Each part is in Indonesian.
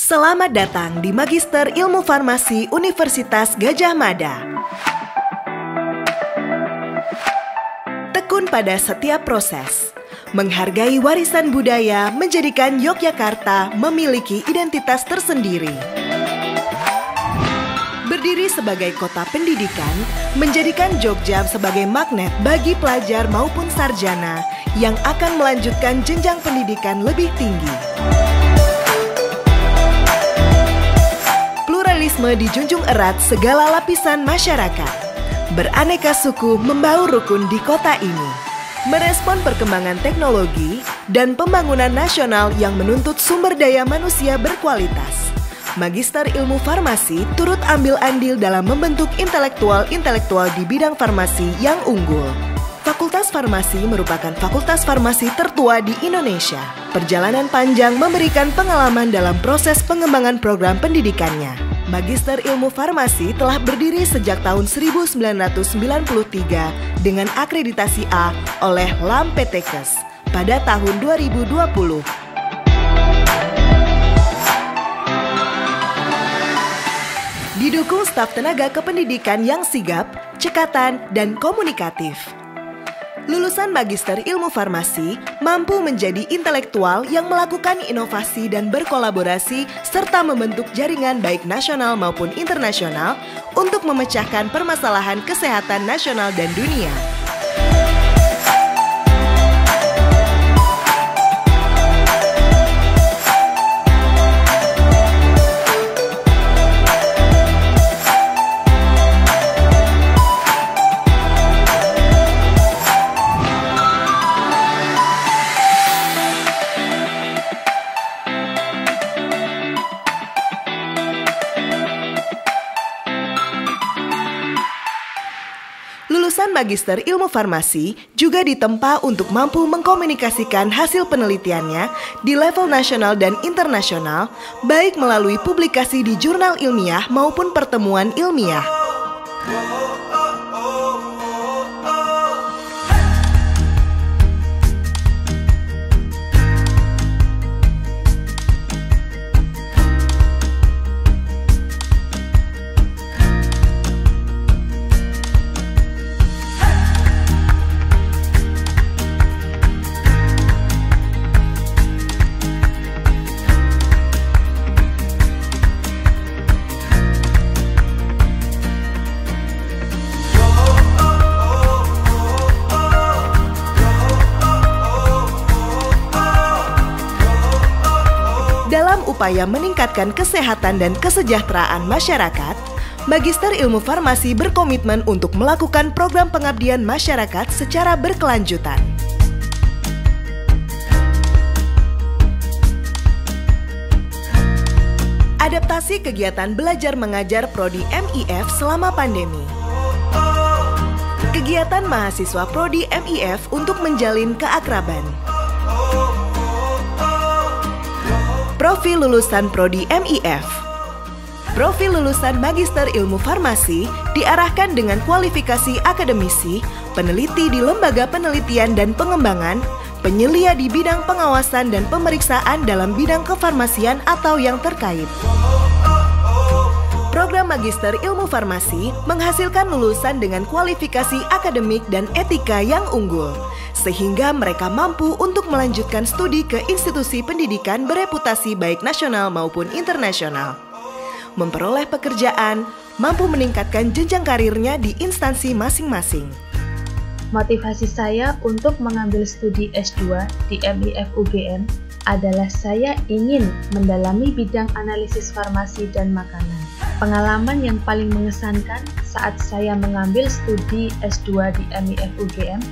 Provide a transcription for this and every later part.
Selamat datang di Magister Ilmu Farmasi Universitas Gadjah Mada. Tekun pada setiap proses, menghargai warisan budaya menjadikan Yogyakarta memiliki identitas tersendiri. Berdiri sebagai kota pendidikan, menjadikan Jogja sebagai magnet bagi pelajar maupun sarjana yang akan melanjutkan jenjang pendidikan lebih tinggi. Pluralisme dijunjung erat segala lapisan masyarakat. Beraneka suku membaur rukun di kota ini. Merespon perkembangan teknologi dan pembangunan nasional yang menuntut sumber daya manusia berkualitas. Magister Ilmu Farmasi turut ambil andil dalam membentuk intelektual-intelektual di bidang farmasi yang unggul. Fakultas Farmasi merupakan fakultas farmasi tertua di Indonesia. Perjalanan panjang memberikan pengalaman dalam proses pengembangan program pendidikannya. Magister Ilmu Farmasi telah berdiri sejak tahun 1993 dengan akreditasi A oleh LAMPTKES pada tahun 2020. Didukung staf tenaga kependidikan yang sigap, cekatan, dan komunikatif. Lulusan Magister Ilmu Farmasi mampu menjadi intelektual yang melakukan inovasi dan berkolaborasi serta membentuk jaringan baik nasional maupun internasional untuk memecahkan permasalahan kesehatan nasional dan dunia. Lulusan Magister Ilmu Farmasi juga ditempa untuk mampu mengkomunikasikan hasil penelitiannya di level nasional dan internasional, baik melalui publikasi di jurnal ilmiah maupun pertemuan ilmiah. Dalam upaya meningkatkan kesehatan dan kesejahteraan masyarakat, Magister Ilmu Farmasi berkomitmen untuk melakukan program pengabdian masyarakat secara berkelanjutan. Adaptasi kegiatan belajar mengajar Prodi MIF selama pandemi. Kegiatan mahasiswa Prodi MIF untuk menjalin keakraban. Profil lulusan Prodi MIF. Profil lulusan Magister Ilmu Farmasi diarahkan dengan kualifikasi akademisi, peneliti di lembaga penelitian dan pengembangan, penyelia di bidang pengawasan dan pemeriksaan dalam bidang kefarmasian atau yang terkait. Program Magister Ilmu Farmasi menghasilkan lulusan dengan kualifikasi akademik dan etika yang unggul, sehingga mereka mampu untuk melanjutkan studi ke institusi pendidikan bereputasi baik nasional maupun internasional. Memperoleh pekerjaan, mampu meningkatkan jenjang karirnya di instansi masing-masing. Motivasi saya untuk mengambil studi S2 di MIF UGM adalah saya ingin mendalami bidang analisis farmasi dan makanan. Pengalaman yang paling mengesankan saat saya mengambil studi S2 di MIF UGM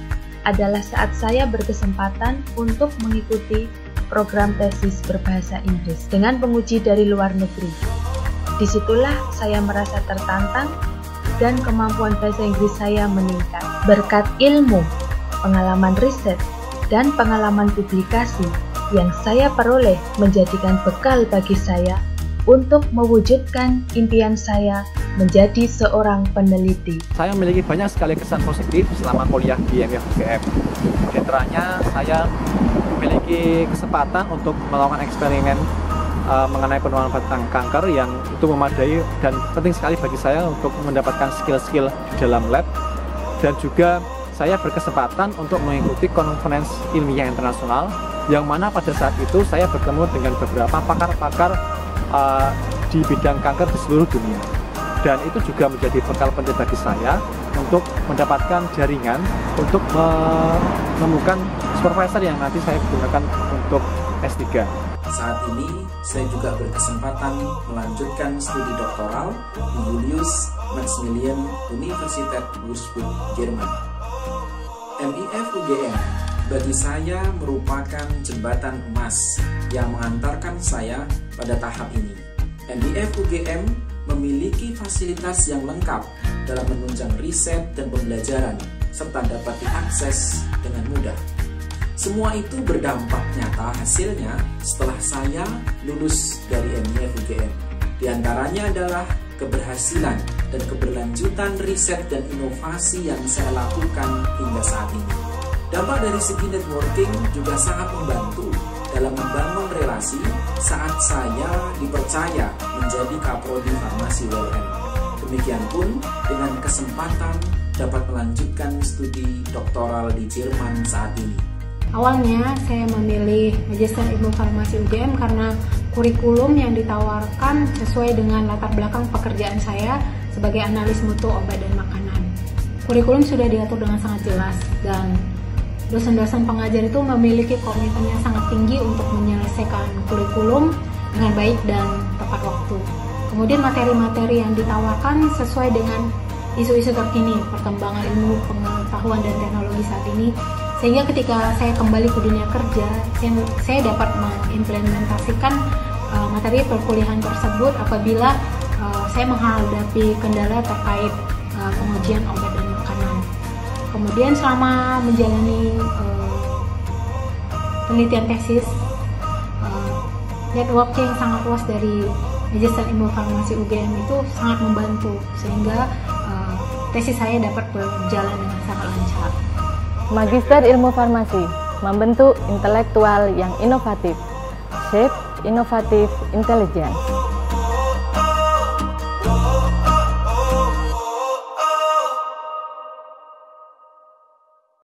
adalah saat saya berkesempatan untuk mengikuti program tesis berbahasa Inggris dengan penguji dari luar negeri. Disitulah saya merasa tertantang dan kemampuan bahasa Inggris saya meningkat. Berkat ilmu, pengalaman riset, dan pengalaman publikasi yang saya peroleh menjadikan bekal bagi saya untuk mewujudkan impian saya menjadi seorang peneliti. Saya memiliki banyak sekali kesan positif selama kuliah di MIF UGM. Di antaranya saya memiliki kesempatan untuk melakukan eksperimen mengenai pemanfaatan kanker yang itu memadai dan penting sekali bagi saya untuk mendapatkan skill-skill di dalam lab. Dan juga saya berkesempatan untuk mengikuti konferensi ilmiah internasional yang mana pada saat itu saya bertemu dengan beberapa pakar-pakar di bidang kanker di seluruh dunia. Dan itu juga menjadi bekal penting bagi saya untuk mendapatkan jaringan untuk menemukan supervisor yang nanti saya gunakan untuk S3. Saat ini, saya juga berkesempatan melanjutkan studi doktoral di Julius Maximilian Universität Würzburg, Jerman. MIF UGM bagi saya merupakan jembatan emas yang mengantarkan saya pada tahap ini. MIF UGM memiliki fasilitas yang lengkap dalam menunjang riset dan pembelajaran, serta dapat diakses dengan mudah. Semua itu berdampak nyata hasilnya setelah saya lulus dari MIF UGM. Di antaranya adalah keberhasilan dan keberlanjutan riset dan inovasi yang saya lakukan hingga saat ini. Dampak dari segi networking juga sangat membantu dalam membangun relasi saat saya dipercaya menjadi Kaprodi Farmasi ULN. Demikian pun dengan kesempatan dapat melanjutkan studi doktoral di Jerman saat ini. Awalnya saya memilih Magister Ilmu Farmasi UGM karena kurikulum yang ditawarkan sesuai dengan latar belakang pekerjaan saya sebagai analis mutu obat dan makanan. Kurikulum sudah diatur dengan sangat jelas dan dosen-dosen pengajar itu memiliki komitmen yang sangat tinggi untuk menyelesaikan kurikulum dengan baik dan tepat waktu. Kemudian materi-materi yang ditawarkan sesuai dengan isu-isu terkini, perkembangan ilmu pengetahuan dan teknologi saat ini, sehingga ketika saya kembali ke dunia kerja, saya dapat mengimplementasikan materi perkuliahan tersebut apabila saya menghadapi kendala terkait pengujian obat dan makanan. Kemudian selama menjalani penelitian tesis, networking sangat luas dari Magister Ilmu Farmasi UGM itu sangat membantu sehingga tesis saya dapat berjalan dengan sangat lancar. Magister Ilmu Farmasi membentuk intelektual yang inovatif, shape inovatif intelligence.